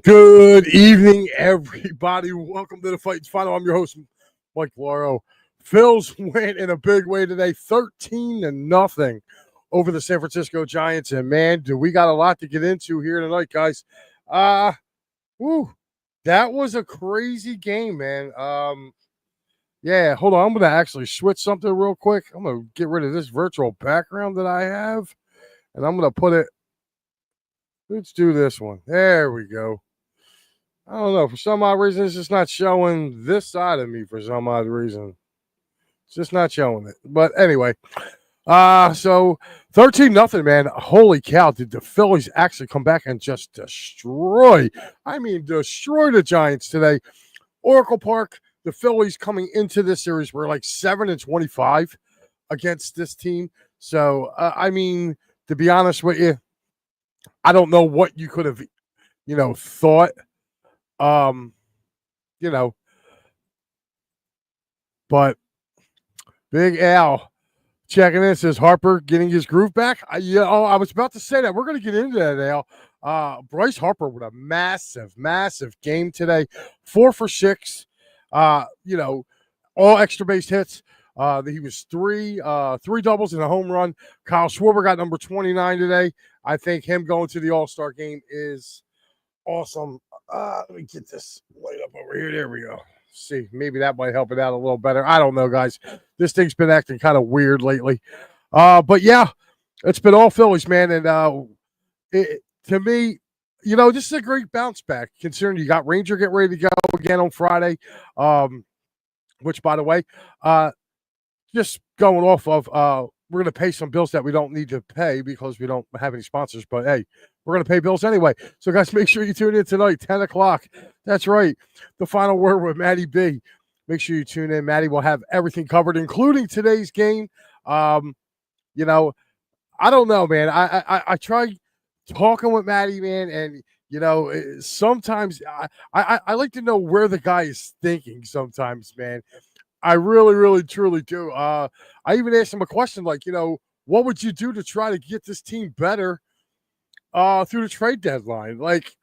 Good evening, everybody. Welcome to the Fights Final. I'm your host, Mike Lauro. Phil's went in a big way today, 13-0 over the San Francisco Giants. And man, do we got a lot to get into here tonight, guys. That was a crazy game, man. Yeah, hold on. I'm gonna actually switch something real quick. I'm gonna get rid of this virtual background that I have, and I'm gonna put it. Let's do this one. There we go. I don't know. For some odd reason, it's just not showing this side of me for some odd reason. It's just not showing it. But anyway, so 13-0, man. Holy cow. Did the Phillies actually come back and just destroy the Giants today? Oracle Park, the Phillies coming into this series were like 7-25 against this team. So, to be honest with you, I don't know what you could have, thought. You know, but Big Al checking in says Harper getting his groove back. I was about to say that. We're going to get into that, Al. Bryce Harper with a massive, massive game today. 4 for 6. All extra base hits. He was three doubles and a home run. Kyle Schwarber got number 29 today. I think him going to the All-Star game is awesome. Let me get this light up over here. There we go. See, maybe that might help it out a little better. I don't know, guys. This thing's been acting kind of weird lately. But yeah, it's been all Phillies, man. And to me, this is a great bounce back considering you got Ranger getting ready to go again on Friday. Which, by the way, just going off of we're going to pay some bills that we don't need to pay because we don't have any sponsors. But, hey, we're going to pay bills anyway. So, guys, make sure you tune in tonight, 10 o'clock. That's right. The Final Word with Matty B. Make sure you tune in. Matty will have everything covered, including today's game. I don't know, man. I try talking with Matty, man, and, sometimes I like to know where the guy is thinking sometimes, man. I really, really, truly do. I even asked him a question like, what would you do to try to get this team better through the trade deadline? Like,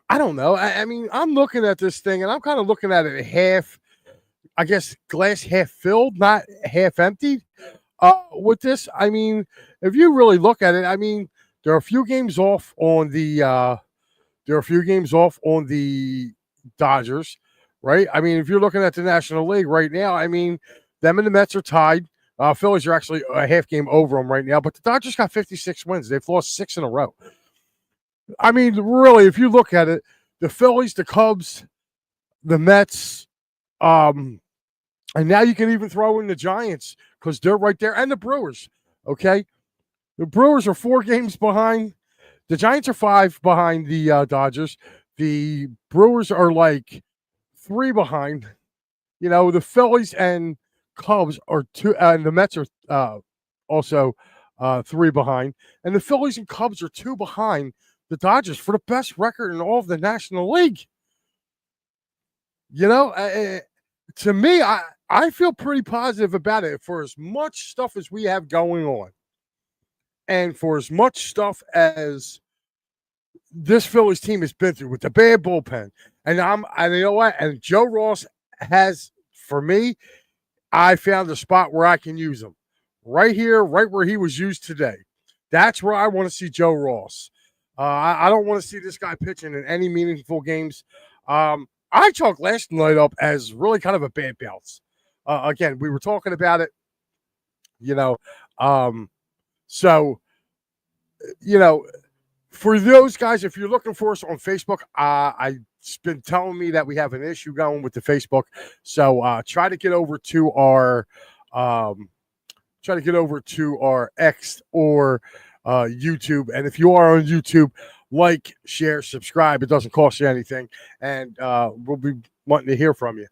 I don't know. I'm looking at this thing, and I'm kind of looking at it half, I guess, glass half filled, not half emptied. With this, if you really look at it, there are a few games off on the Dodgers. Right? If you're looking at the National League right now, them and the Mets are tied. Phillies are actually a half game over them right now, but the Dodgers got 56 wins. They've lost 6 in a row. Really, if you look at it, the Phillies, the Cubs, the Mets, and now you can even throw in the Giants because they're right there, and the Brewers, okay? The Brewers are 4 games behind. The Giants are 5 behind the Dodgers. The Brewers are like 3 behind. The Phillies and Cubs are 2, and the Mets are also 3 behind. And the Phillies and Cubs are 2 behind the Dodgers for the best record in all of the National League. To me, I feel pretty positive about it for as much stuff as we have going on. And for as much stuff as this Phillies team has been through with the bad bullpen. And you know what? And Joe Ross has, for me, I found a spot where I can use him. Right here, right where he was used today. That's where I want to see Joe Ross. I don't want to see this guy pitching in any meaningful games. I chalked last night up as really kind of a bad bounce. Again, we were talking about it, for those guys, if you're looking for us on Facebook, it's been telling me that we have an issue going with the Facebook. So try to get over to our X or YouTube. And if you are on YouTube, like, share, subscribe. It doesn't cost you anything, and we'll be wanting to hear from you.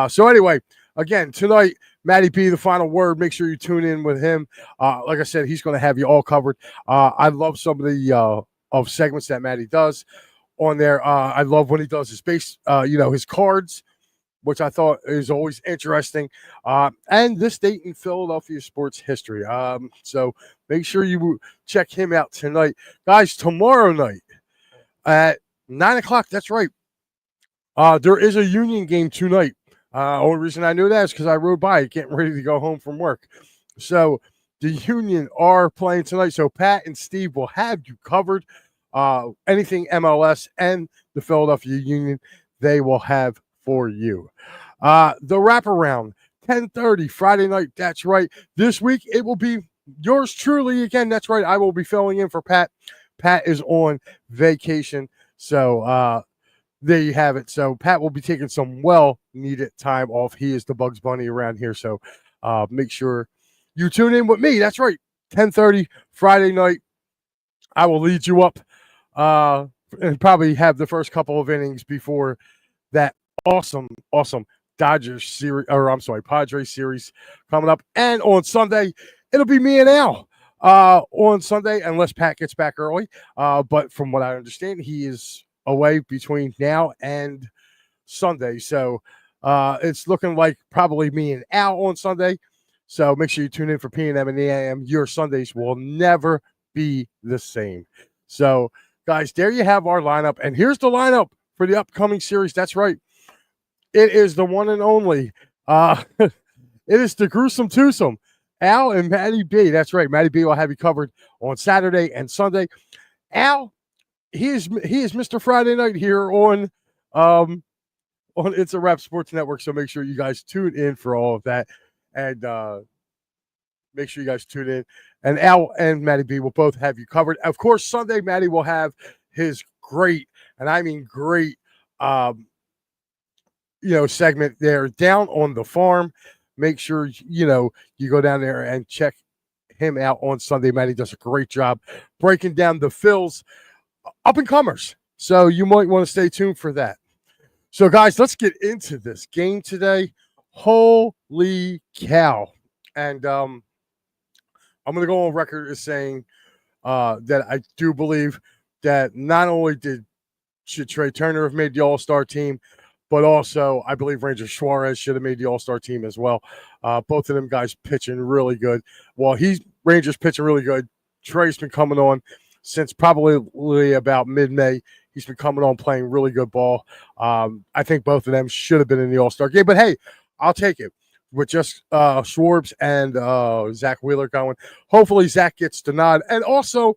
So anyway, again, tonight, Matty B, the Final Word. Make sure you tune in with him. Like I said, he's going to have you all covered. I love some of the segments that Matty does on there. I love when he does his base, his cards, which I thought is always interesting. And this date in Philadelphia sports history. So make sure you check him out tonight. Guys, tomorrow night at 9 o'clock. That's right. There is a Union game tonight. Only reason I knew that is because I rode by getting ready to go home from work. So the Union are playing tonight. So Pat and Steve will have you covered. Anything MLS and the Philadelphia Union, they will have for you. The wraparound, 10:30 Friday night. That's right. This week it will be yours truly again. That's right. I will be filling in for Pat. Pat is on vacation. So there you have it. So Pat will be taking some well-needed time off. He is the Bugs Bunny around here. So make sure you tune in with me. That's right. 10:30 Friday night. I will lead you up and probably have the first couple of innings before that awesome Dodgers series, Padres series coming up. And on Sunday, it'll be me and Al on Sunday, unless Pat gets back early. But from what I understand, he is away between now and Sunday. So it's looking like probably me and Al on Sunday. So make sure you tune in for P&M and the AM. Your Sundays will never be the same. So, guys, there you have our lineup. And here's the lineup for the upcoming series. That's right. It is the one and only. It is the gruesome twosome, Al and Matty B. That's right. Matty B will have you covered on Saturday and Sunday. Al, he is Mr. Friday Night here on It's a Wrap Sports Network. So make sure you guys tune in for all of that. And make sure you guys tune in. And Al and Matty B will both have you covered. Of course, Sunday, Matty will have his great, and I mean great, segment there down on the farm. Make sure, you go down there and check him out on Sunday. Matty does a great job breaking down the Phillies up-and-comers. So you might want to stay tuned for that. So, guys, let's get into this game today. Holy cow. And I'm going to go on record as saying that I do believe that not only should Trey Turner have made the All-Star team, but also I believe Ranger Suarez should have made the All-Star team as well. Both of them guys pitching really good. While Rangers pitching really good, Trey's been coming on since probably about mid-May. He's been coming on playing really good ball. I think both of them should have been in the All-Star game. But, hey, I'll take it. With just Schwartz and Zach Wheeler going. Hopefully Zach gets the nod. And also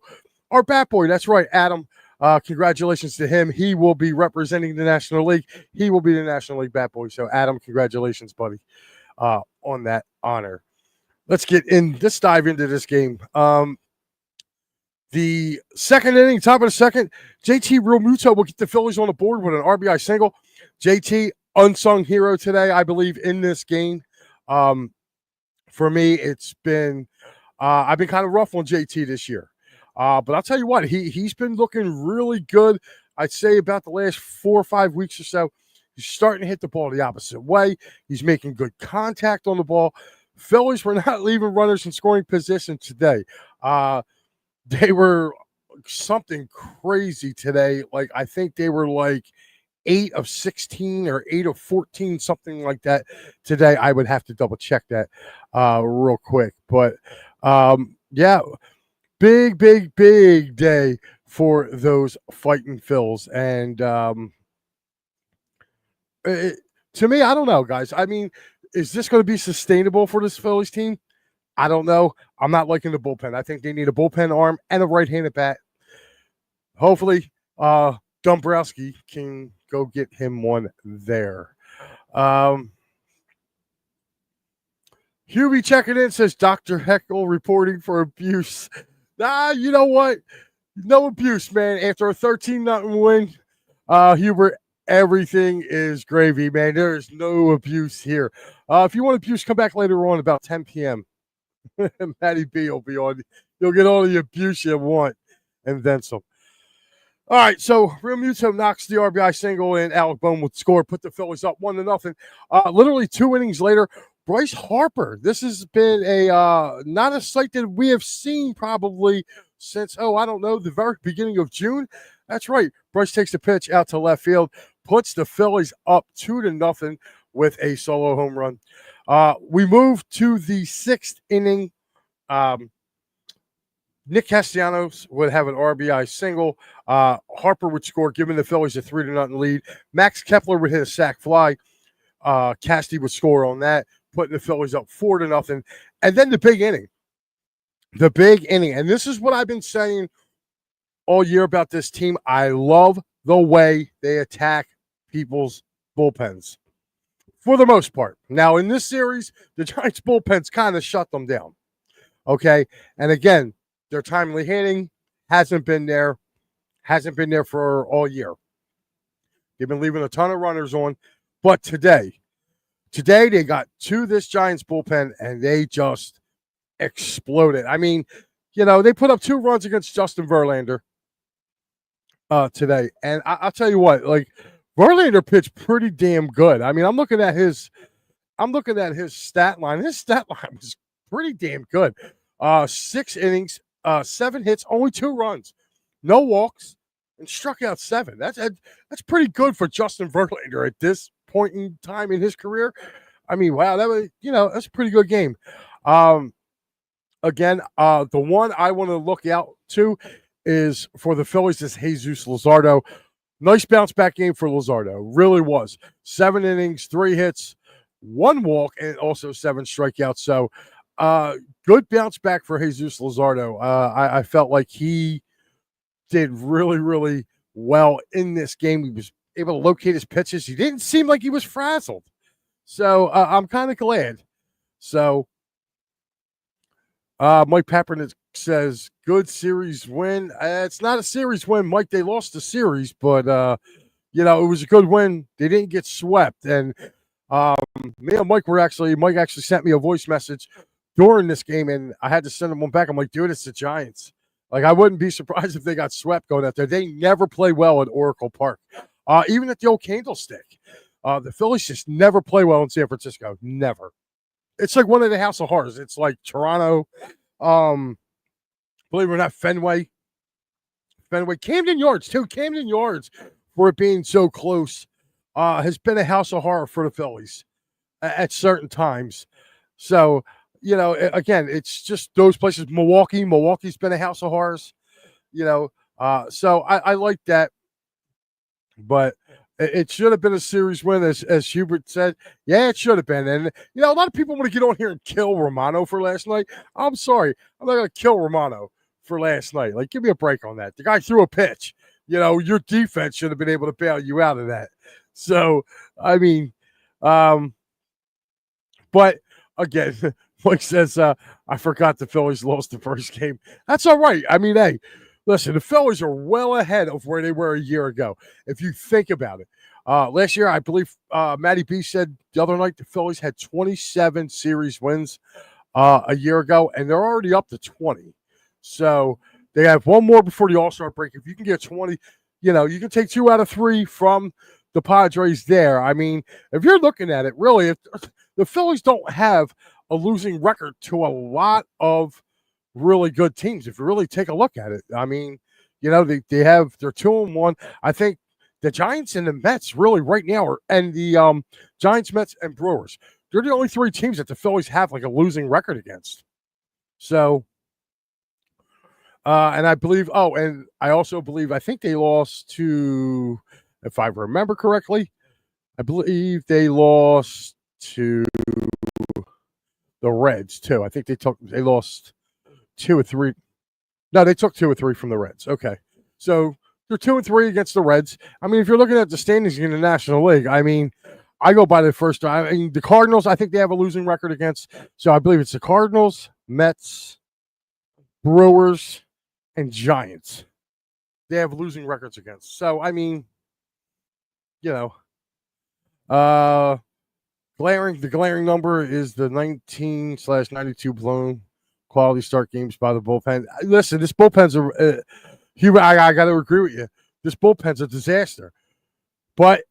our bat boy, that's right, Adam. Congratulations to him. He will be representing the National League. He will be the National League bat boy. So, Adam, congratulations, buddy, on that honor. Let's dive into this game. The second inning, top of the second, JT Realmuto will get the Phillies on the board with an RBI single. JT, unsung hero today, I believe, in this game. For me, it's been I've been kind of rough on JT this year. But I'll tell you what, he's been looking really good. I'd say about the last 4 or 5 weeks or so. He's starting to hit the ball the opposite way. He's making good contact on the ball. Phillies were not leaving runners in scoring position today. They were something crazy today. Like, I think they were like 8 of 16 or 8 of 14, something like that today. I would have to double check that real quick. But yeah, big day for those fighting Phils. And to me, I don't know, guys. I mean, is this going to be sustainable for this Phillies team? I don't know. I'm not liking the bullpen. I think they need a bullpen arm and a right-handed bat. Hopefully, Dombrowski can go get him one there. Hubie checking in, says Dr. Heckle reporting for abuse. You know what? No abuse, man. After a 13-0 win, Hubert, everything is gravy, man. There is no abuse here. If you want abuse, come back later on about 10 p.m. Matty B will be on. You'll get all the abuse you want and then some. All right, so Realmuto knocks the RBI single and Alec Bohm would score, put the Phillies up 1-0. Literally 2 innings later, Bryce Harper. This has been not a sight that we have seen probably since, the very beginning of June. That's right. Bryce takes the pitch out to left field, puts the Phillies up 2-0 with a solo home run. We move to the 6th inning. Nick Castellanos would have an RBI single. Harper would score, giving the Phillies a 3-0 lead. Max Kepler would hit a sac fly. Casty would score on that, putting the Phillies up 4-0. And then the big inning. The big inning. And this is what I've been saying all year about this team. I love the way they attack people's bullpens for the most part. Now, in this series, the Giants' bullpens kind of shut them down. Okay? And again, their timely hitting hasn't been there for all year. They've been leaving a ton of runners on. But today they got to this Giants bullpen, and they just exploded. I mean, they put up 2 runs against Justin Verlander today. And I'll tell you what, like, Verlander pitched pretty damn good. I mean, I'm looking at his stat line. His stat line was pretty damn good. 6 innings, 7 hits, only 2 runs, no walks, and struck out 7. That's pretty good for Justin Verlander at this point in time in his career. I mean, wow, that was that's a pretty good game. Again, the one I want to look out to is for the Phillies is Jesus Luzardo. Nice bounce back game for Luzardo. Really was. 7 innings, 3 hits, 1 walk, and also 7 strikeouts. So good bounce back for Jesus Luzardo. I felt like he did really, really well in this game. He was able to locate his pitches. He didn't seem like he was frazzled. So I'm kind of glad. So Mike Papernick says, good series win. It's not a series win, Mike. They lost the series, but, it was a good win. They didn't get swept. And me and Mike actually sent me a voice message during this game, and I had to send him one back. I'm like, dude, it's the Giants. Like, I wouldn't be surprised if they got swept going out there. They never play well at Oracle Park, even at the old Candlestick. The Phillies just never play well in San Francisco. Never. It's like one of the House of Horrors. It's like Toronto, believe it or not, Fenway, Camden Yards too. Camden Yards, for it being so close, has been a House of Horror for the Phillies at certain times. So, again, it's just those places. Milwaukee's been a House of Horrors, so I like that. But it should have been a series win, as Hubert said. Yeah, it should have been. And, a lot of people want to get on here and kill Romano for last night. I'm sorry. I'm not going to kill Romano for last night. Like, give me a break on that. The guy threw a pitch. Your defense should have been able to bail you out of that. So, I mean, but again, Mike says, I forgot the Phillies lost the first game. That's all right. I mean, hey, listen, the Phillies are well ahead of where they were a year ago, if you think about it. Last year, I believe Matty B said the other night the Phillies had 27 series wins a year ago, and they're already up to 20. So they have one more before the All-Star break. If you can get 20, you can take 2 out of 3 from the Padres there. I mean, if you're looking at it, really, if the Phillies don't have a losing record to a lot of really good teams. If you really take a look at it, I mean, they're 2-1. I think the Giants and the Mets really right now and the Giants, Mets, and Brewers. They're the only 3 teams that the Phillies have like a losing record against. So, and I believe, and I also believe, I think they lost to, if I remember correctly, I believe they lost to the Reds too. I think they lost 2 or 3. No, they took 2 or 3 from the Reds. Okay. So they're 2-3 against the Reds. I mean, if you're looking at the standings in the National League, I mean, I go by the first time. I mean, the Cardinals, I think they have a losing record against. So I believe it's the Cardinals, Mets, Brewers, and Giants. They have losing records against. So, I mean, the glaring number is the 19/92 blown quality start games by the bullpen. Listen, this bullpen's I got to agree with you. This bullpen's a disaster. But,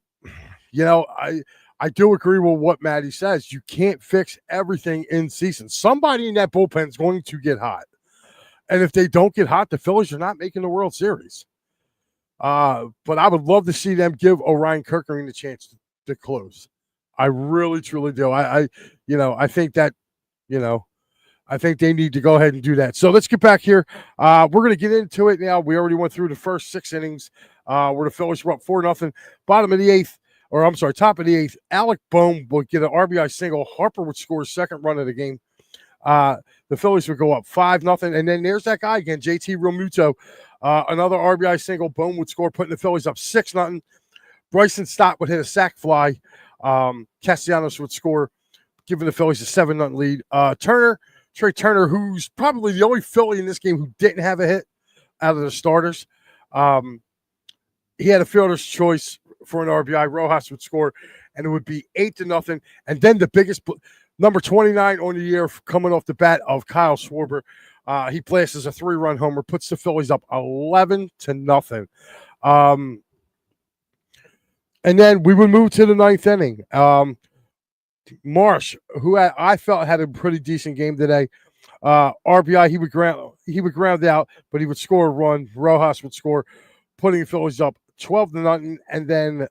I do agree with what Matty says. You can't fix everything in season. Somebody in that bullpen is going to get hot. And if they don't get hot, the Phillies are not making the World Series. But I would love to see them give Orion Kirkering the chance to close. I really, truly do. I think that, I think they need to go ahead and do that. So let's get back here. We're going to get into it now. We already went through the first 6 innings where the Phillies were up 4-0. Bottom of the 8th, or I'm sorry, top of the 8th, Alec Bohm would get an RBI single. Harper would score his second run of the game. The Phillies would go up 5-0. And then there's that guy again, JT Realmuto. Another RBI single. Bohm would score, putting the Phillies up 6-0. Bryson Stott would hit a sac fly. Castellanos would score, giving the Phillies a 7-0 lead. Trey Turner, who's probably the only Philly in this game who didn't have a hit out of the starters. He had a fielder's choice for an RBI. Rojas would score, and it would be 8-0. And then the biggest number 29 on the year coming off the bat of Kyle Schwarber. He blasts a 3-run homer, puts the Phillies up 11-0. And then we would move to the 9th inning. Marsh, who I felt had a pretty decent game today. RBI, he would ground out, but he would score a run. Rojas would score, putting the Phillies up 12-0. And then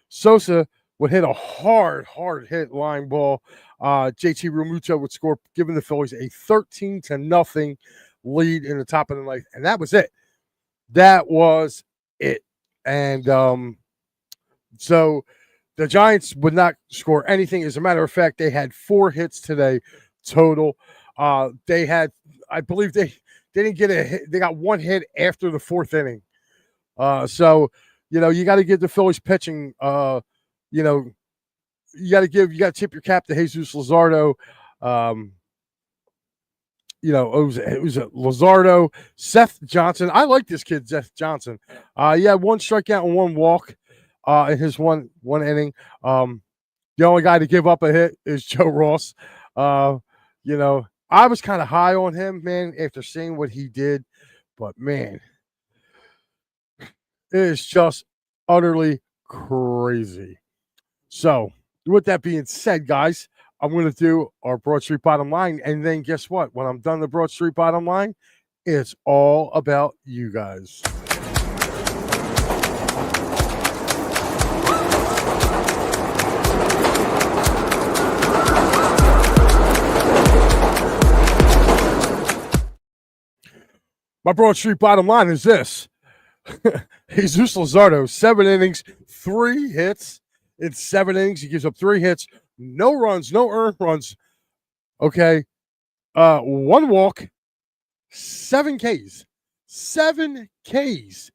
Sosa would hit a hard hit line ball. JT Realmuto would score, giving the Phillies a 13-0 lead in the top of the 9th. And that was it. That was it. And so the Giants would not score anything. As a matter of fact, they had 4 hits today total. They had, I believe they didn't get a hit. They got 1 hit after the 4th inning. So, you got to give the Phillies pitching, you got to tip your cap to Jesus Luzardo. It was Luzardo, Seth Johnson. I like this kid, Seth Johnson. He had 1 strikeout and 1 walk in his one inning. The only guy to give up a hit is Joe Ross. I was kind of high on him, man, after seeing what he did. But, man, it is just utterly crazy. So, with that being said, guys, I'm going to do our Broad Street Bottom Line. And then guess what? When I'm done the Broad Street Bottom Line, it's all about you guys. My Broad Street Bottom Line is this. Jesus Luzardo, 7 innings, 3 hits. In 7 innings, he gives up 3 hits, no runs, no earned runs. Okay. 1 walk, 7 Ks. 7 Ks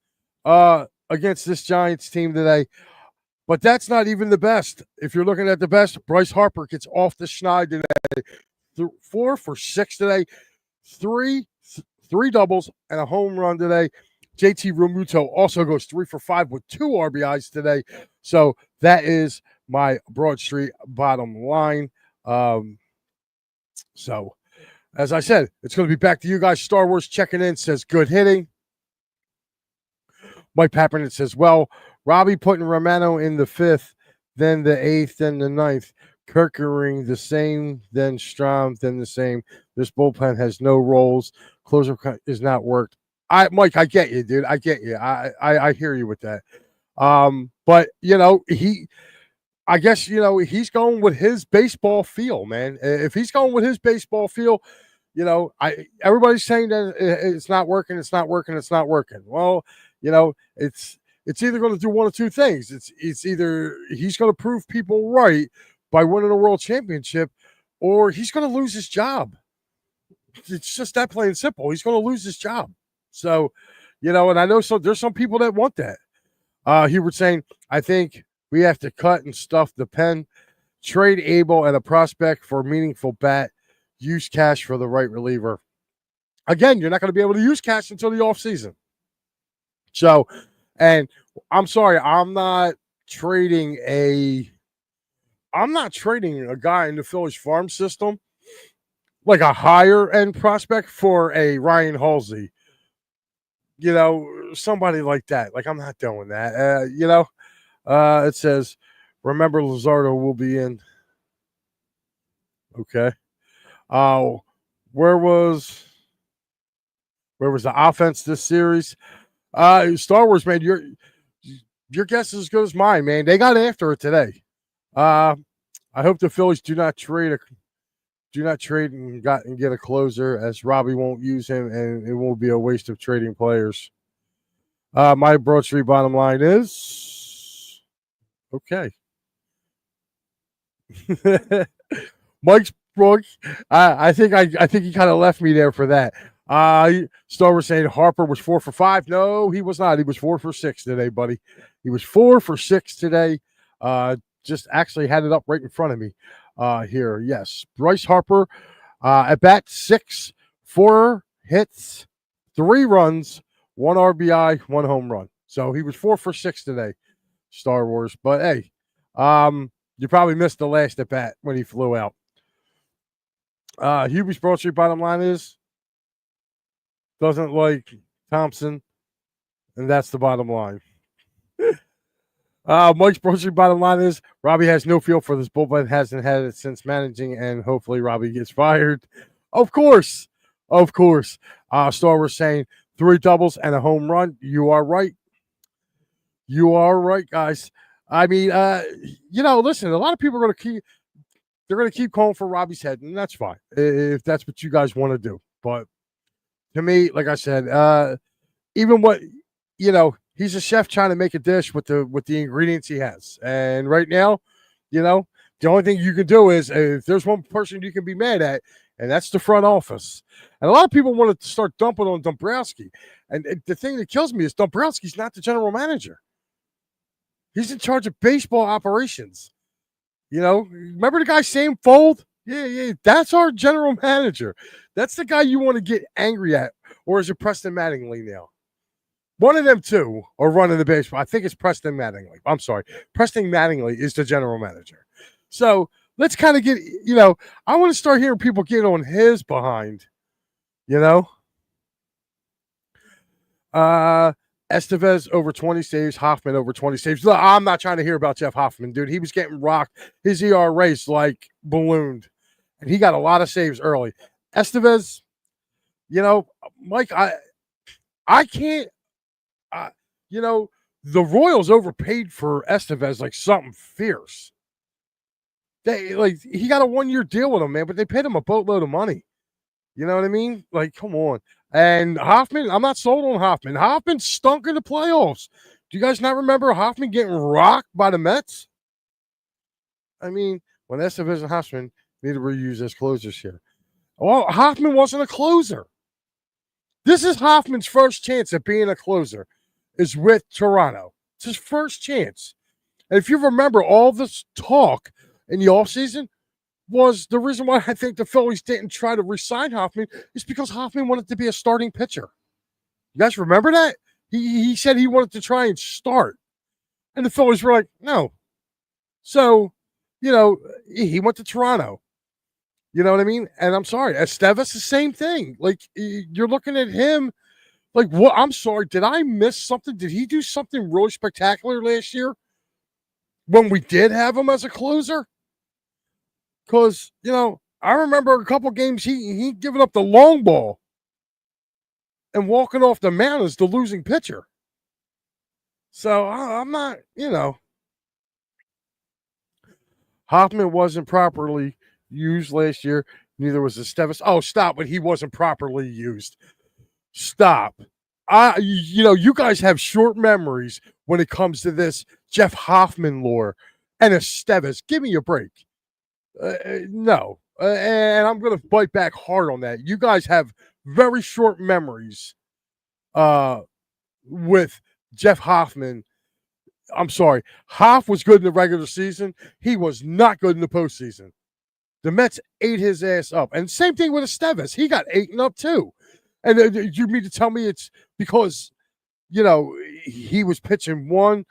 against this Giants team today. But that's not even the best. If you're looking at the best, Bryce Harper gets off the schneid today. 4 for 6 today. 3 doubles and a home run today. JT Realmuto also goes 3 for 5 with 2 RBIs today. So that is my Broad Street Bottom Line. So, as I said, it's going to be back to you guys. Star Wars checking in says good hitting. Mike Pappernet says, well, Robbie putting Romano in the 5th, then the 8th, then the 9th. Kirkering the same, then Strom, then the same. This bullpen has no roles. Closer is not worked. Mike, I get you, dude. I get you. I hear you with that. But I guess he's going with his baseball feel, man. If he's going with his baseball feel, everybody's saying that it's not working, it's not working, it's not working. Well, it's either going to do one of 2 things. It's either he's going to prove people right by winning a world championship, or he's going to lose his job. It's just that plain and simple. He's going to lose his job. So, and I know there's some people that want that. He was saying, I think we have to cut and stuff the pen, trade Abel and a prospect for a meaningful bat, use cash for the right reliever. Again, you're not going to be able to use cash until the offseason. So, and I'm sorry, I'm not trading a guy in the Phillies farm system, like a higher end prospect, for a Ryan Halsey. Somebody like that. Like, I'm not doing that. It says, remember Luzardo will be in. Okay. Where was the offense this series? Star Wars, man, your guess is as good as mine, man. They got after it today. I hope the Phillies do not trade Do not trade and get a closer, as Robbie won't use him, and it will be a waste of trading players. My Broad Street bottom line is okay. Mike's Brooks. I think he kind of left me there for that. Star was saying Harper was 4 for 5. No, he was not. He was 4 for 6 today, buddy. He was 4 for 6 today. Just actually had it up right in front of me here. Yes, Bryce Harper at bat 6, 4 hits, 3 runs, 1 RBI, 1 home run. So he was 4 for 6 today, Star Wars. But hey, you probably missed the last at bat when he flew out. Hubie's Broad Street bottom line is doesn't like Thompson, and that's the bottom line. Mike's Broad Street bottom line is Robbie has no feel for this bullpen, hasn't had it since managing, and hopefully Robbie gets fired. Of course. Star was saying 3 doubles and a home run. You are right. You are right, guys. I mean, listen, a lot of people are going to keep calling for Robbie's head, and that's fine if that's what you guys want to do. But to me, like I said, even what, he's a chef trying to make a dish with the ingredients he has. And right now, the only thing you can do is if there's one person you can be mad at, and that's the front office. And a lot of people want to start dumping on Dombrowski. And the thing that kills me is Dombrowski's not the general manager. He's in charge of baseball operations. Remember the guy Sam Fold? Yeah, that's our general manager. That's the guy you want to get angry at. Or is it Preston Mattingly now? One of them two are running the baseball. I think it's Preston Mattingly. I'm sorry. Preston Mattingly is the general manager. So let's kind of get, I want to start hearing people get on his behind, Estevez over 20 saves, Hoffman over 20 saves. Look, I'm not trying to hear about Jeff Hoffman, dude. He was getting rocked. His ERA's like ballooned, and he got a lot of saves early. Estevez, Mike, I can't, the Royals overpaid for Estevez like something fierce. He got a 1-year deal with him, man, but they paid him a boatload of money. You know what I mean? Like, come on. And Hoffman, I'm not sold on Hoffman. Hoffman stunk in the playoffs. Do you guys not remember Hoffman getting rocked by the Mets? I mean, when Estevez and Hoffman need to reuse as closers here. Well, Hoffman wasn't a closer. This is Hoffman's first chance at being a closer is with Toronto. It's his first chance. And if you remember, all this talk in the offseason was the reason why I think the Phillies didn't try to re-sign Hoffman is because Hoffman wanted to be a starting pitcher. You guys remember that? He said he wanted to try and start. And the Phillies were like, no. So, he went to Toronto. You know what I mean? And I'm sorry, Estevez, the same thing. Like, you're looking at him like, what? I'm sorry, did I miss something? Did he do something really spectacular last year when we did have him as a closer? Because, I remember a couple games he giving up the long ball and walking off the mound as the losing pitcher. So I'm not, Hoffman wasn't properly used last year. Neither was Estevez. Oh, stop! But he wasn't properly used. Stop. You guys have short memories when it comes to this Jeff Hoffman lore and Estevez. Give me a break. No. And I'm going to bite back hard on that. You guys have very short memories with Jeff Hoffman. I'm sorry. Hoff was good in the regular season. He was not good in the postseason. The Mets ate his ass up. And same thing with Estevez. He got eaten up too. And you mean to tell me it's because, he was pitching one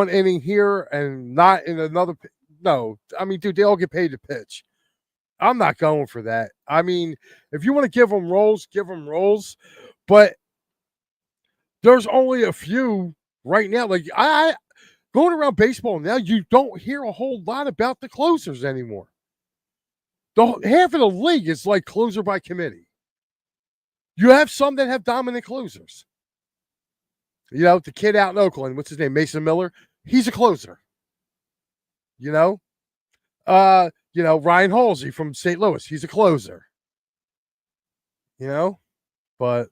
inning here and not in another? No. I mean, dude, they all get paid to pitch. I'm not going for that. I mean, if you want to give them roles, give them roles. But there's only a few right now. Like, I going around baseball now, you don't hear a whole lot about the closers anymore. Half of the league is like closer by committee. You have some that have dominant closers. The kid out in Oakland, what's his name? Mason Miller. He's a closer. Ryan Halsey from St. Louis. He's a closer. But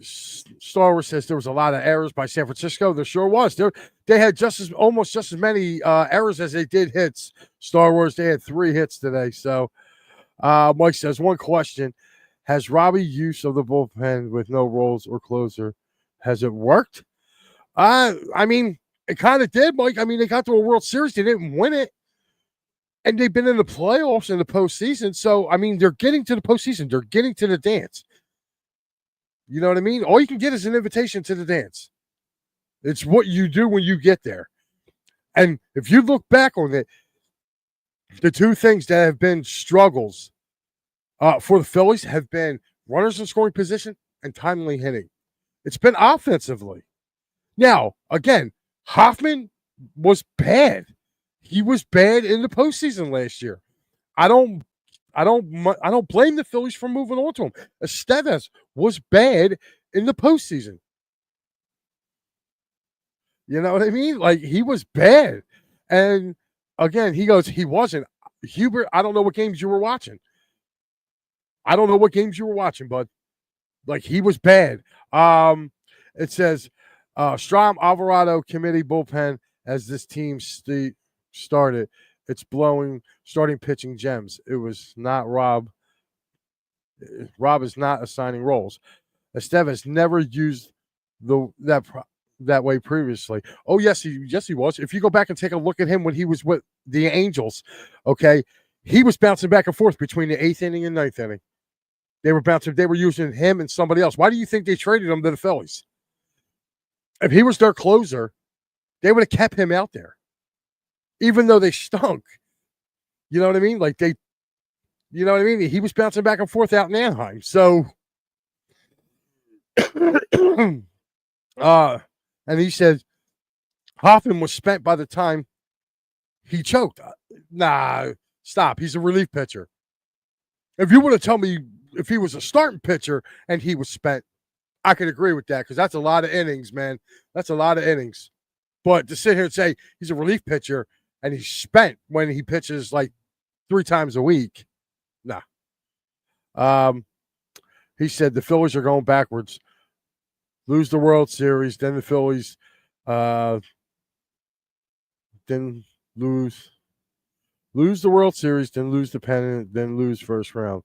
Star Wars says there was a lot of errors by San Francisco. There sure was. They had almost just as many errors as they did hits. Star Wars, they had 3 hits today. So Mike says, one question. Has Robbie use of the bullpen with no rolls or closer, has it worked? I mean, it kind of did, Mike. I mean, they got to a World Series. They didn't win it. And they've been in the playoffs in the postseason. So, I mean, they're getting to the postseason. They're getting to the dance. You know what I mean? All you can get is an invitation to the dance. It's what you do when you get there. And if you look back on it, the 2 things that have been struggles for the Phillies have been runners in scoring position and timely hitting. It's been offensively. Now, again, Hoffman was bad. He was bad in the postseason last year. I don't blame the Phillies for moving on to him. Estevez was bad in the postseason. You know what I mean? Like, he was bad. And again, he goes, he wasn't. Hubert, I don't know what games you were watching. Bud. Like, he was bad. It says, Strom Alvarado committee bullpen as this team started. It's starting pitching gems. It was not Rob. Rob is not assigning roles. Estevez never used that way previously. Oh, yes, he was. If you go back and take a look at him when he was with the Angels, okay, he was bouncing back and forth between the 8th inning and 9th inning. They were using him and somebody else. Why do you think they traded him to the Phillies? If he was their closer, they would have kept him out there, even though they stunk. You know what I mean? Like, you know what I mean? He was bouncing back and forth out in Anaheim. So, and he said Hoffman was spent by the time he choked. Nah, stop. He's a relief pitcher. If you want to tell me if he was a starting pitcher and he was spent, I could agree with that, because that's a lot of innings, man. That's a lot of innings. But to sit here and say he's a relief pitcher and he's spent when he pitches like 3 times a week, nah. He said the Phillies are going backwards. Lose the World Series, then the Phillies, then lose the World Series, then lose the pennant, then lose first round.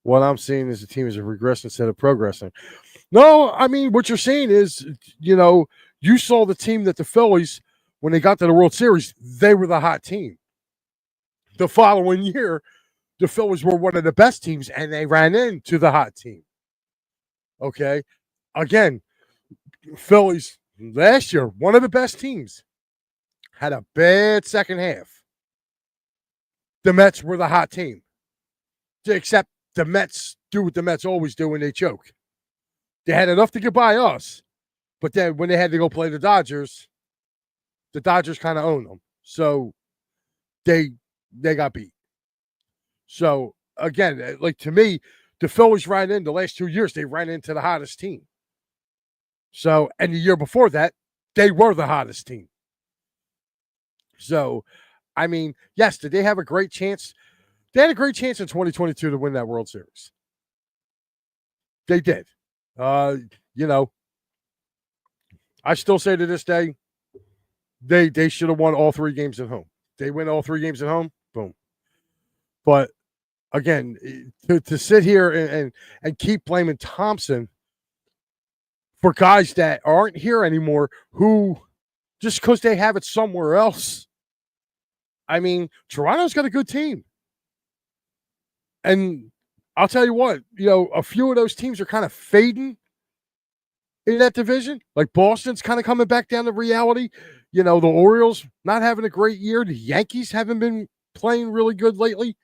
What I'm seeing is the team is regressing instead of progressing. No, I mean, what you're saying is, you saw the team that the Phillies, when they got to the World Series, they were the hot team. The following year, the Phillies were one of the best teams, and they ran into the hot team. Okay? Again, Phillies last year, one of the best teams, had a bad second half. The Mets were the hot team. Except the Mets do what the Mets always do when they choke. They had enough to get by us, but then when they had to go play the Dodgers kind of owned them. So they got beat. So, again, like, to me, the Phillies ran in the last 2 years, they ran into the hottest team. So, and the year before that, they were the hottest team. So, I mean, yes, did they have a great chance? They had a great chance in 2022 to win that World Series. They did. I still say to this day, they should have won all 3 games at home. They win all 3 games at home, boom. But again, to sit here and keep blaming Thompson for guys that aren't here anymore, who just because they have it somewhere else. I mean, Toronto's got a good team. And I'll tell you what, a few of those teams are kind of fading in that division. Like, Boston's kind of coming back down to reality. The Orioles not having a great year. The Yankees haven't been playing really good lately.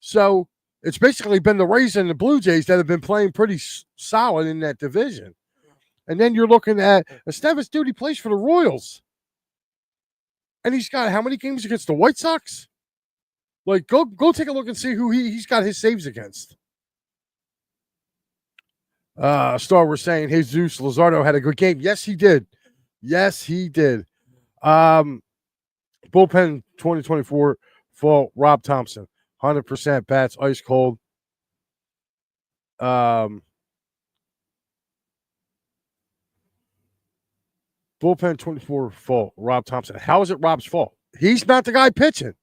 So it's basically been the Rays and the Blue Jays that have been playing pretty solid in that division. And then you're looking at Estevez, dude, he plays for the Royals. And he's got how many games against the White Sox? Like, go take a look and see who he's got his saves against. Star was saying Jesus Luzardo had a good game. Yes, he did. Bullpen 2024 fall, Rob Thompson. 100% bats, ice cold. Bullpen 24 fault, Rob Thompson. How is it Rob's fault? He's not the guy pitching.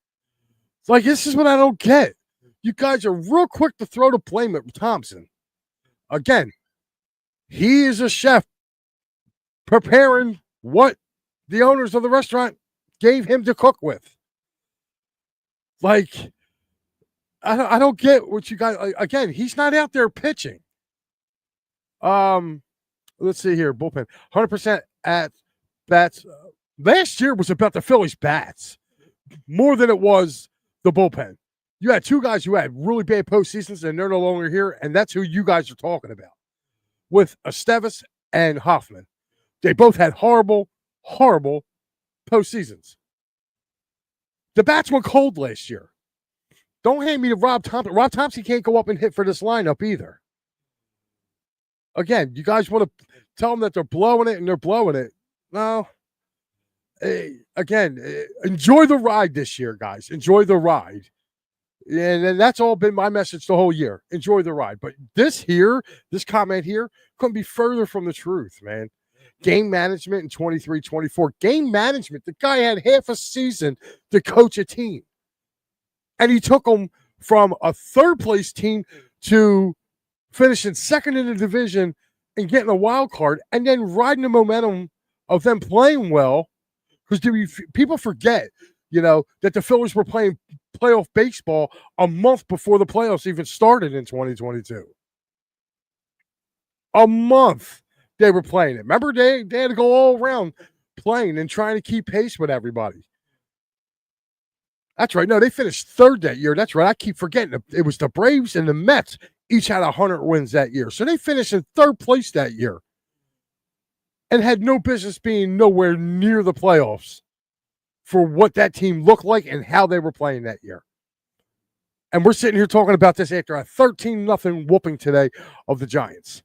It's like, this is what I don't get. You guys are real quick to throw the blame at Thompson. Again, he is a chef preparing what the owners of the restaurant gave him to cook with. Like, I don't get what you guys. Again, he's not out there pitching. Let's see here. Bullpen 100% at bats. Last year was about the Phillies bats more than it was the bullpen. You had two guys who had really bad postseasons, and they're no longer here, and that's who you guys are talking about with Estevez and Hoffman. They both had horrible, horrible postseasons. The bats went cold last year. Don't hand me to Rob Thompson. Rob Thompson can't go up and hit for this lineup either. Again, you guys want to tell them that they're blowing it and they're blowing it. No. Again, enjoy the ride this year, guys. Enjoy the ride. And that's all been my message the whole year. Enjoy the ride. But this comment here, couldn't be further from the truth, man. Game management in 23-24. Game management. The guy had half a season to coach a team. And he took them from a third-place team to finishing second in the division and getting a wild card, and then riding the momentum of them playing well. Because people forget, that the Phillies were playing playoff baseball a month before the playoffs even started in 2022. A month they were playing it. Remember, they had to go all around playing and trying to keep pace with everybody. That's right. No, they finished third that year. That's right. I keep forgetting. It was the Braves and the Mets each had 100 wins that year. So they finished in third place that year and had no business being nowhere near the playoffs for what that team looked like and how they were playing that year. And we're sitting here talking about this after a 13-0 whooping today of the Giants.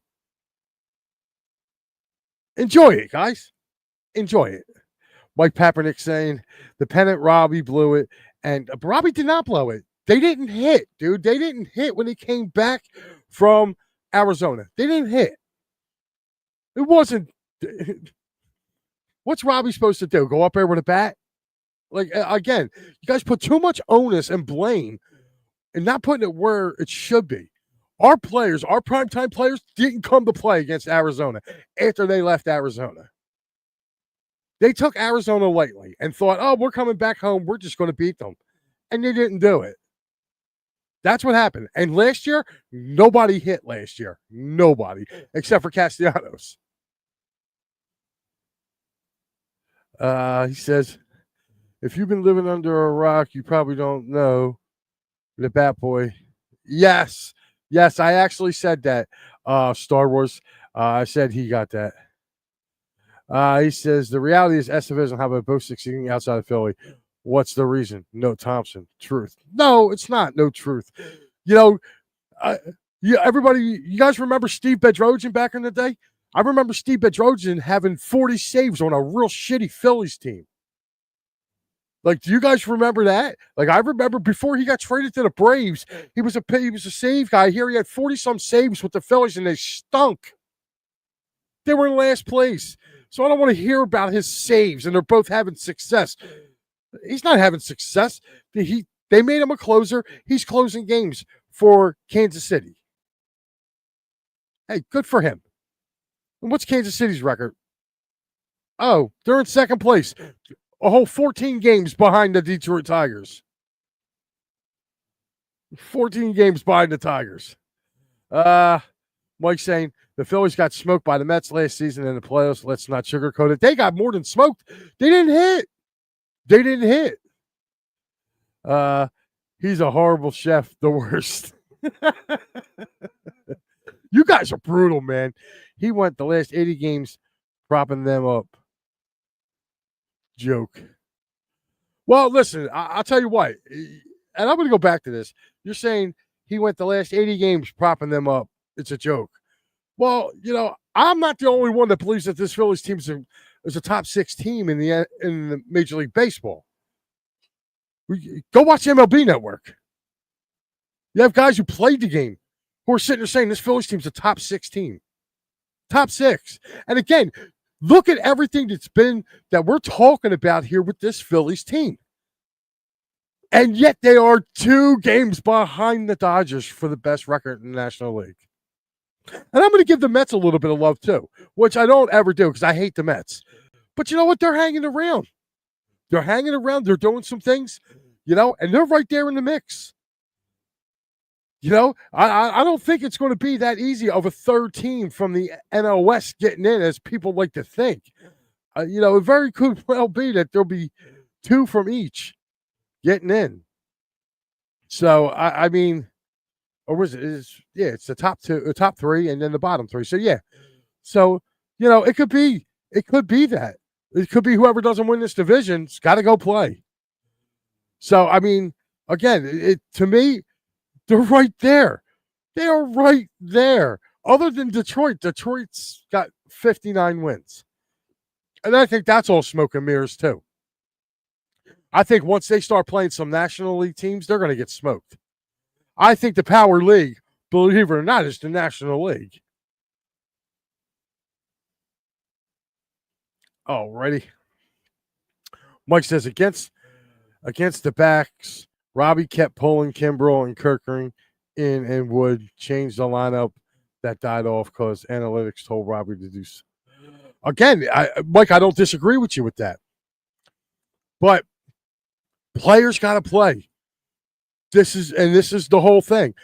Enjoy it, guys. Enjoy it. Mike Papernick saying the pennant, Robbie blew it. And Robbie did not blow it. They didn't hit, dude. They didn't hit when they came back from Arizona. They didn't hit. It wasn't. What's Robbie supposed to do? Go up there with a bat? Like, again, you guys put too much onus and blame and not putting it where it should be. Our players, our primetime players, didn't come to play against Arizona after they left Arizona. They took Arizona lightly and thought, oh, we're coming back home. We're just going to beat them. And they didn't do it. That's what happened. And last year, nobody hit last year. Nobody, except for Castellanos. He says, if you've been living under a rock, you probably don't know the Bat Boy. Yes, I actually said that, Star Wars. I said he got that. He says, the reality is Estevez and how about both succeeding outside of Philly. What's the reason? No Thompson. Truth. No, it's not. No truth. Everybody, you guys remember Steve Bedrosian back in the day? I remember Steve Bedrosian having 40 saves on a real shitty Phillies team. Like, do you guys remember that? Like, I remember before he got traded to the Braves, he was a save guy. Here he had 40-some saves with the Phillies, and they stunk. They were in last place. So I don't want to hear about his saves, and they're both having success. He's not having success. They made him a closer. He's closing games for Kansas City. Hey, good for him. And what's Kansas City's record? Oh, they're in second place. A whole 14 games behind the Detroit Tigers. 14 games behind the Tigers. Mike saying, the Phillies got smoked by the Mets last season in the playoffs. Let's not sugarcoat it. They got more than smoked. They didn't hit. He's a horrible chef. The worst. You guys are brutal, man. He went the last 80 games propping them up. Joke. Well, listen, I'll tell you what. And I'm going to go back to this. You're saying he went the last 80 games propping them up. It's a joke. Well, I'm not the only one that believes that this Phillies team is a top 6 team in the Major League Baseball. Go watch MLB Network. You have guys who played the game who are sitting there saying this Phillies team's a top 6 team. Top 6. And again, look at everything that we're talking about here with this Phillies team. And yet they are 2 games behind the Dodgers for the best record in the National League. And I'm going to give the Mets a little bit of love too, which I don't ever do because I hate the Mets. But you know what? They're hanging around. They're hanging around. They're doing some things, and they're right there in the mix. I don't think it's going to be that easy of a third team from the NL West getting in, as people like to think. It very could well be that there'll be 2 from each getting in. So, I mean, or was it? It's the top 3, and then the bottom 3. So, yeah. So, it could be that. It could be whoever doesn't win this division's got to go play. So, I mean, again, to me, they're right there. They are right there. Other than Detroit, Detroit's got 59 wins. And I think that's all smoke and mirrors, too. I think once they start playing some National League teams, they're going to get smoked. I think the Power League, believe it or not, is the National League. Alrighty. Mike says, against the backs, Robbie kept pulling Kimbrel and Kirkering in and would change the lineup that died off because analytics told Robbie to do so. Again, Mike, I don't disagree with you with that. But players got to play. This is the whole thing.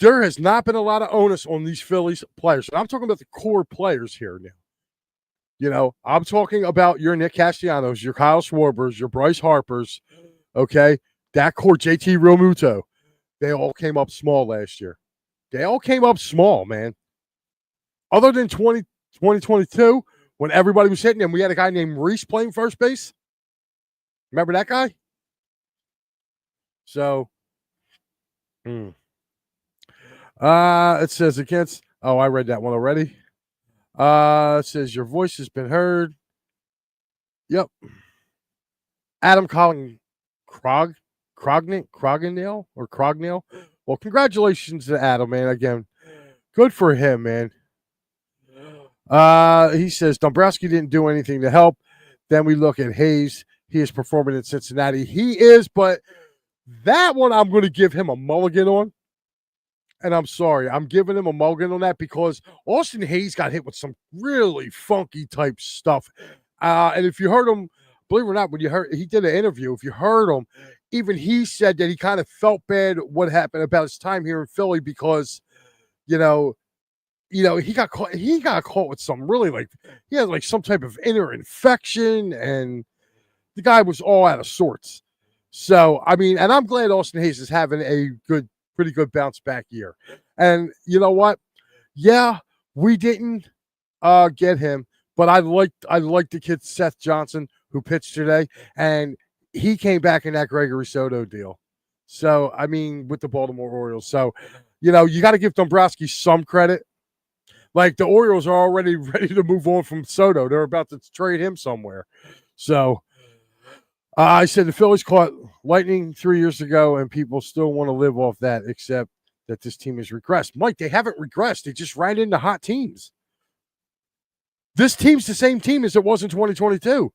There has not been a lot of onus on these Phillies players. I'm talking about the core players here now. I'm talking about your Nick Castellanos, your Kyle Schwarbers, your Bryce Harpers, okay? That core, JT Realmuto, they all came up small last year. They all came up small, man. Other than 2022, when everybody was hitting him, we had a guy named Reese playing first base. Remember that guy? So, it says against. Oh, I read that one already. It says your voice has been heard. Yep. Adam calling Crognell. Well, congratulations to Adam, man. Again, good for him, man. He says Dombrowski didn't do anything to help. Then we look at Hayes. He is performing in Cincinnati. He is, but that one I'm going to give him a mulligan on. And I'm sorry, I'm giving him a mulligan on that because Austin Hayes got hit with some really funky type stuff. And if you heard him, believe it or not, he did an interview, if you heard him, even he said that he kind of felt bad what happened about his time here in Philly because, he got caught with some really he had some type of inner infection and the guy was all out of sorts. So, I mean, and I'm glad Austin Hayes is having a pretty good bounce back year. And you know what? Yeah, we didn't get him, but I liked the kid Seth Johnson who pitched today, and he came back in that Gregory Soto deal. So, I mean, with the Baltimore Orioles. So, you got to give Dombrowski some credit. Like the Orioles are already ready to move on from Soto. They're about to trade him somewhere. So, I said the Phillies caught lightning 3 years ago, and people still want to live off that, except that this team has regressed. Mike, they haven't regressed. They just ran into hot teams. This team's the same team as it was in 2022.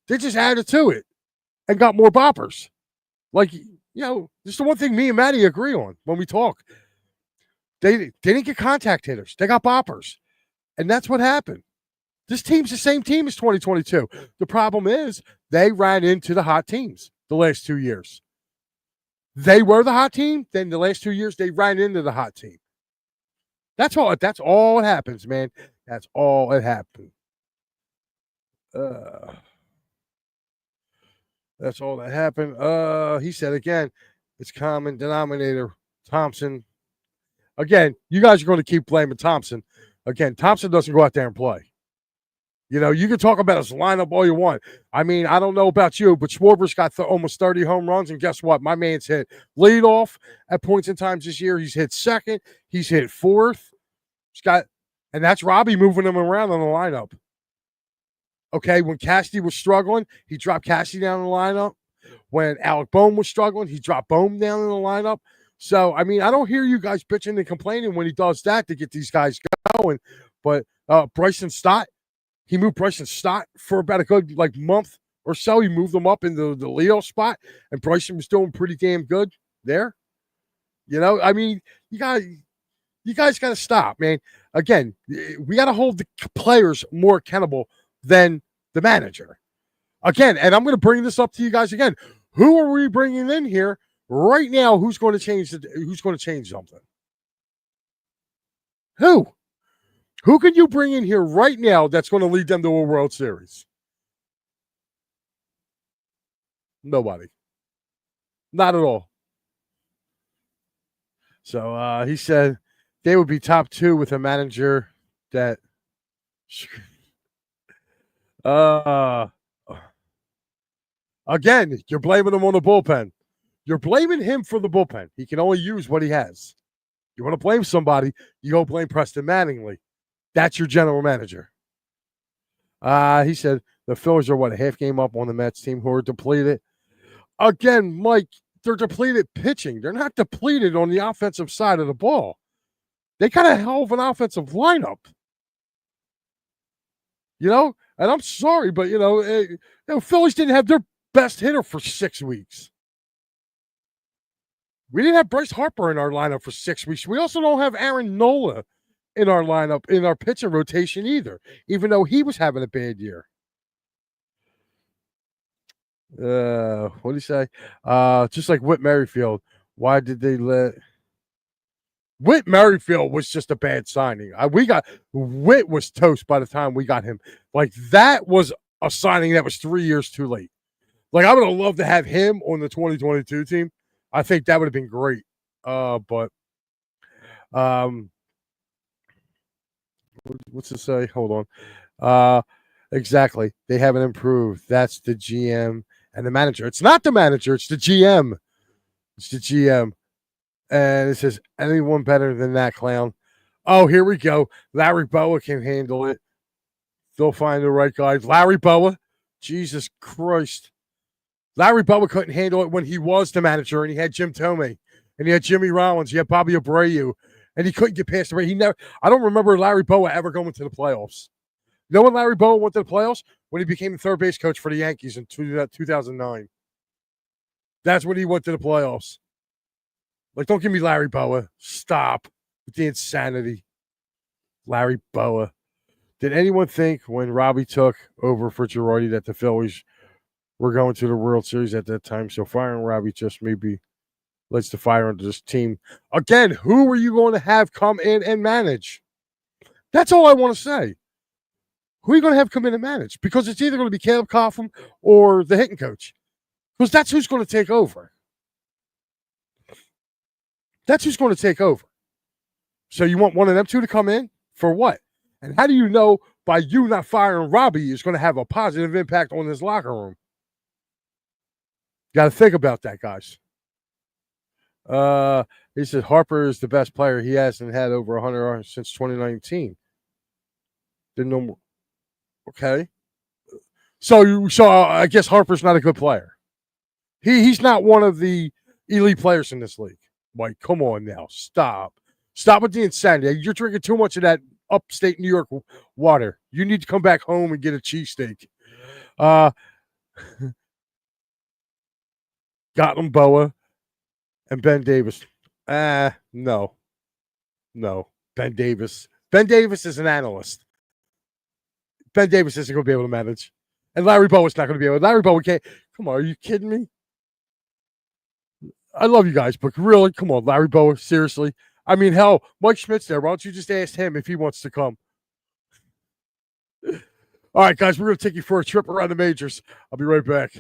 They just added to it and got more boppers. This is the one thing me and Maddie agree on when we talk. They didn't get contact hitters. They got boppers. And that's what happened. This team's the same team as 2022. The problem is they ran into the hot teams the last 2 years. They were the hot team. Then the last 2 years, they ran into the hot team. That's all it happens, man. That's all it happened. That's all that happened. He said again, it's common denominator. Thompson. Again, you guys are going to keep blaming Thompson. Again, Thompson doesn't go out there and play. You can talk about his lineup all you want. I mean, I don't know about you, but Schwarber's got almost 30 home runs, and guess what? My man's hit leadoff at points in times this year. He's hit second. He's hit fourth. And that's Robbie moving him around on the lineup. Okay, when Cassidy was struggling, he dropped Cassidy down the lineup. When Alec Boehm was struggling, he dropped Boehm down in the lineup. So, I mean, I don't hear you guys bitching and complaining when he does that to get these guys going. But Bryson Stott, he moved Bryson Stott for about a good month or so. He moved him up into the Leo spot, and Bryson was doing pretty damn good there. I mean, you guys got to stop, man. Again, we got to hold the players more accountable than the manager. Again, and I'm going to bring this up to you guys again. Who are we bringing in here right now? Who's going to change something? Who? Who can you bring in here right now that's going to lead them to a World Series? Nobody. Not at all. So he said they would be top 2 with a manager that again, you're blaming him on the bullpen. You're blaming him for the bullpen. He can only use what he has. You want to blame somebody, you go blame Preston Mattingly. That's your general manager. He said the Phillies are a half game up on the Mets team who are depleted. Again, Mike, they're depleted pitching. They're not depleted on the offensive side of the ball. They got a hell of an offensive lineup. And I'm sorry, but, Phillies didn't have their best hitter for 6 weeks. We didn't have Bryce Harper in our lineup for 6 weeks. We also don't have Aaron Nola in our lineup, in our pitching rotation either, even though he was having a bad year. What do you say? Just like Whit Merrifield. Why did they let Whit Merrifield was just a bad signing. Whit was toast by the time we got him. That was a signing that was 3 years too late. I would have loved to have him on the 2022 team. I think that would have been great. But what's it say? Hold on. Exactly. They haven't improved. That's the GM and the manager. It's not the manager. It's the GM. It's the GM. And it says, anyone better than that clown? Oh, here we go. Larry Boa can handle it. They'll find the right guys. Larry Boa? Jesus Christ. Larry Boa couldn't handle it when he was the manager, and he had Jim Thome, and he had Jimmy Rollins, he had Bobby Abreu, and he couldn't get past the break. I don't remember Larry Boa ever going to the playoffs. You know when Larry Boa went to the playoffs? When he became the third base coach for the Yankees in 2009. That's when he went to the playoffs. Don't give me Larry Boa. Stop with the insanity. Larry Boa. Did anyone think when Robbie took over for Girardi that the Phillies were going to the World Series at that time? So firing Robbie just maybe lights the fire under this team. Again, who are you going to have come in and manage? That's all I want to say. Who are you going to have come in and manage? Because it's either going to be Caleb Coughlin or the hitting coach. Because that's who's going to take over. That's who's going to take over. So you want one of them two to come in? For what? And how do you know by you not firing Robbie is going to have a positive impact on this locker room? Got to think about that, guys. He said Harper is the best player. He hasn't had over 100 since 2019. Didn't know. Okay. So I guess Harper's not a good player. He's not one of the elite players in this league. Mike, come on now. Stop. Stop with the insanity. You're drinking too much of that upstate New York water. You need to come back home and get a cheesesteak. Gottlieb Boa and Ben Davis. No. Ben Davis. Ben Davis is an analyst. Ben Davis isn't going to be able to manage. And Larry Bowa's not going to be able to. Larry Bowa can't. Come on, are you kidding me? I love you guys, but really, come on, Larry Bowa, seriously. I mean, hell, Mike Schmidt's there. Why don't you just ask him if he wants to come? All right, guys, we're going to take you for a trip around the majors. I'll be right back.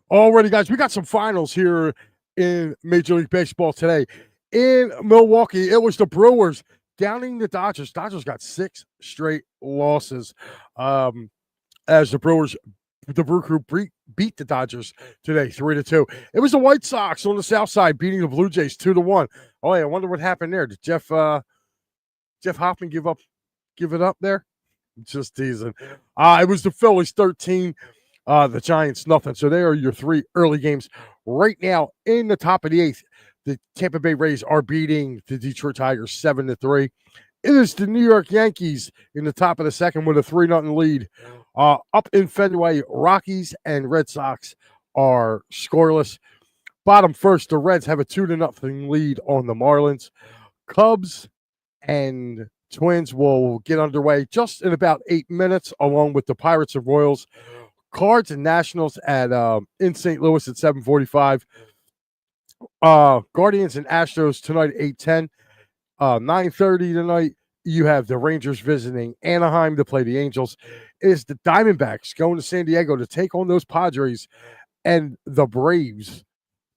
Alrighty, guys, we got some finals here in Major League Baseball today. In Milwaukee, it was the Brewers downing the Dodgers. Dodgers got 6 straight losses as the Brew Crew beat the Dodgers today, 3-2. It was the White Sox on the South Side beating the Blue Jays 2-1. Oh, yeah, I wonder what happened there. Did Jeff Hoffman give it up there? Just teasing. It was the Phillies 13, the Giants nothing. So they are your three early games right now in the top of the eighth. The Tampa Bay Rays are beating the Detroit Tigers 7-3. It is the New York Yankees in the top of the second with a 3-0 lead. Up in Fenway, Rockies and Red Sox are scoreless. Bottom first, the Reds have a 2-0 lead on the Marlins. Cubs and Twins will get underway just in about 8 minutes, along with the Pirates and Royals. Cards and Nationals at in St. Louis at 7:45. Guardians and Astros tonight at 8:10. 9:30 tonight, you have the Rangers visiting Anaheim to play the Angels. It is the Diamondbacks going to San Diego to take on those Padres, and the Braves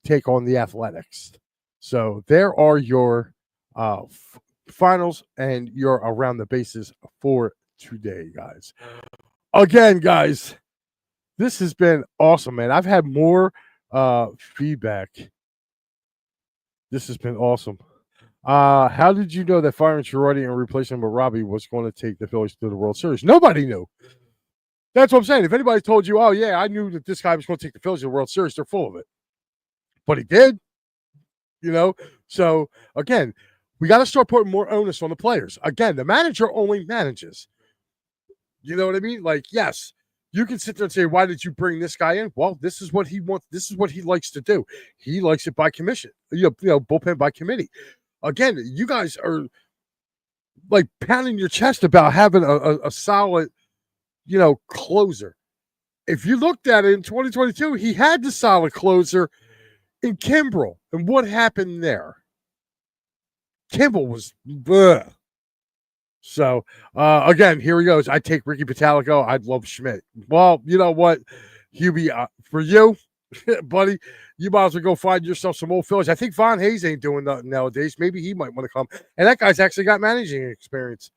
take on the Athletics. So there are your finals and your around the bases for today, guys. Again, guys, this has been awesome, man. I've had more feedback. This has been awesome. How did you know that firing Girardi and replacing him with Robbie was going to take the Phillies to the World Series? Nobody knew. That's what I'm saying. If anybody told you, oh, yeah, I knew that this guy was going to take the Phillies to the World Series, they're full of it. But he did, So, again, we got to start putting more onus on the players. Again, the manager only manages. You know what I mean? Like, yes, you can sit there and say, why did you bring this guy in? Well, this is what he wants. This is what he likes to do. He likes it by commission, bullpen by committee. Again, you guys are like pounding your chest about having a solid, closer. If you looked at it in 2022, he had the solid closer in Kimbrel. And what happened there? Kimbrel was bleh. So, again, here he goes. I take Ricky Pitalico. I'd love Schmidt. Well, you know what, Hubie, for you, buddy, you might as well go find yourself some old Phillies. I think Von Hayes ain't doing nothing nowadays. Maybe he might want to come. And that guy's actually got managing experience.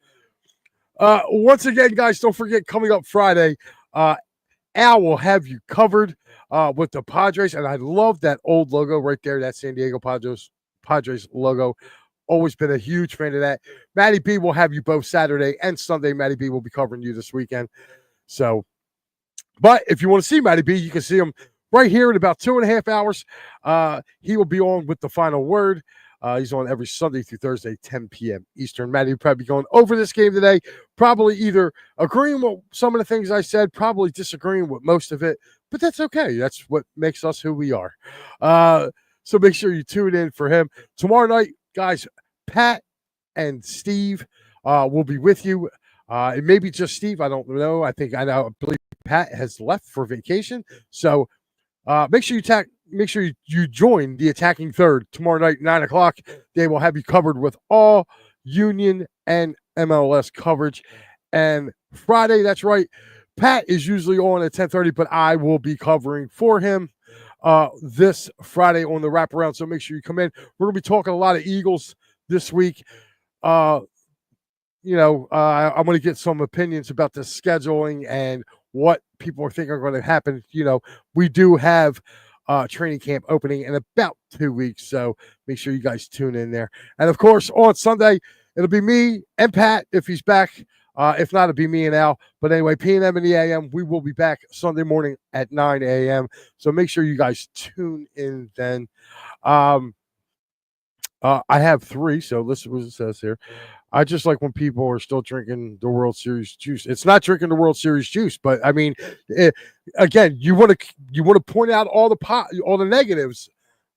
Once again, guys, don't forget, coming up Friday, Al will have you covered with the Padres. And I love that old logo right there, that San Diego Padres logo. Always been a huge fan of that. Matty B will have you both Saturday and Sunday. Matty B will be covering you this weekend. So, but if you want to see Matty B, you can see him right here in about 2.5 hours. He will be on with the final word. He's on every Sunday through Thursday, 10 p.m. Eastern. Matty will probably be going over this game today, probably either agreeing with some of the things I said, probably disagreeing with most of it, but that's okay. That's what makes us who we are. So make sure you tune in for him. Tomorrow night, guys, Pat and Steve will be with you. It may be just Steve. I don't know. I believe Pat has left for vacation. So make sure you join the Attacking Third tomorrow night, 9:00. They will have you covered with all Union and MLS coverage. And Friday, that's right, Pat is usually on at 10:30, but I will be covering for him this Friday on the wraparound. So make sure you come in. We're going to be talking a lot of Eagles this week. I'm going to get some opinions about the scheduling and what people are thinking are going to happen. We do have training camp opening in about 2 weeks. So make sure you guys tune in there. And of course, on Sunday, it'll be me and Pat if he's back. If not, it'll be me and Al. But anyway, PM in the AM, we will be back Sunday morning at 9 a.m. So make sure you guys tune in then. I have 3, so listen what it says here. I just like when people are still drinking the World Series juice. It's not drinking the World Series juice, but I mean, again, you want to point out all the negatives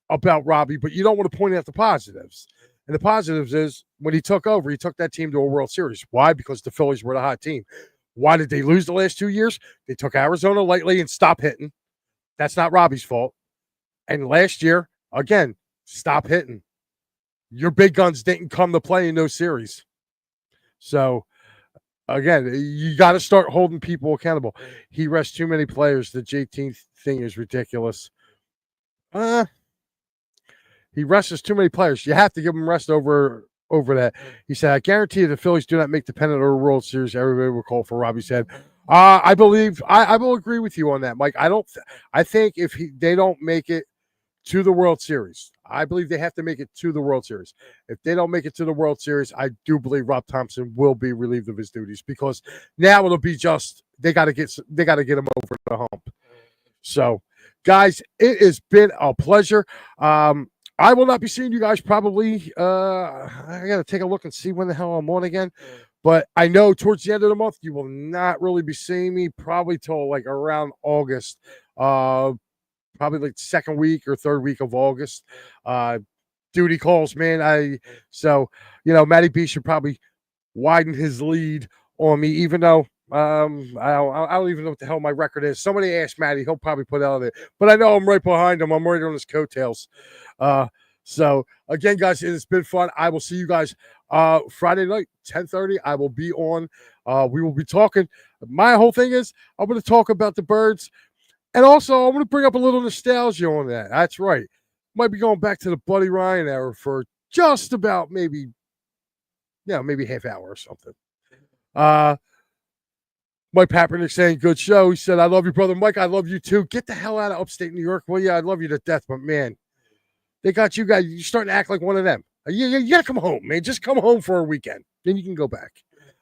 about Robbie, but you don't want to point out the positives. And the positives is when he took over, he took that team to a World Series. Why? Because the Phillies were the hot team. Why did they lose the last 2 years? They took Arizona lightly and stopped hitting. That's not Robbie's fault. And last year, again, stop hitting. Your big guns didn't come to play in those series. So, again, you got to start holding people accountable. He rests too many players. The JT thing is ridiculous. He rests too many players. You have to give him rest over that. He said, I guarantee you the Phillies do not make the pennant or World Series. Everybody will call for Robbie's head. I believe I will agree with you on that, Mike. I think if they don't make it to the World Series, I believe they have to make it to the World Series. If they don't make it to the World Series, I do believe Rob Thompson will be relieved of his duties because now it'll be just they got to get him over the hump. So, guys, it has been a pleasure. I will not be seeing you guys probably. I got to take a look and see when the hell I'm on again. But I know towards the end of the month, you will not really be seeing me probably till like around August. Probably like second week or third week of August. Duty calls, man. Matty B should probably widen his lead on me, even though I don't even know what the hell my record is. Somebody asked Matty, he'll probably put out it, but I know I'm right behind him. I'm right on his coattails. So again, guys, it's been fun. I will see you guys Friday night, 10:30. I will be on. We will be talking. My whole thing is I'm going to talk about the birds, and also I'm going to bring up a little nostalgia on that. That's right. Might be going back to the Buddy Ryan era for just about maybe half hour or something. Mike Papernick saying, good show. He said, I love you, brother Mike. I love you too. Get the hell out of upstate New York. Well, yeah, I love you to death, but man, they got you guys. You're starting to act like one of them. You got to come home, man. Just come home for a weekend. Then you can go back.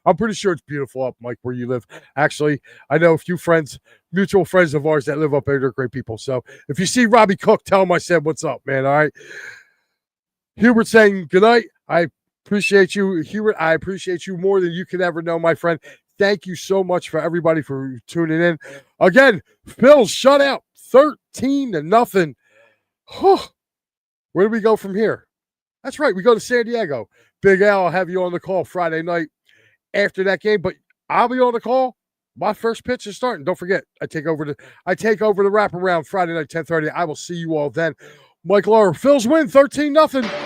I'm pretty sure it's beautiful up, Mike, where you live. Actually, I know a few friends, mutual friends of ours that live up there. They're great people. So if you see Robbie Cook, tell him I said, what's up, man? All right. Hubert saying, good night. I appreciate you, Hubert. I appreciate you more than you can ever know, my friend. Thank you so much for everybody for tuning in. Again, Phil's shutout, 13-0. Where do we go from here? That's right. We go to San Diego. Big Al, I'll have you on the call Friday night after that game, but I'll be on the call. My first pitch is starting. Don't forget, I take over the wraparound Friday night, 10:30. I will see you all then. Mike Laura, Phil's win, 13-0.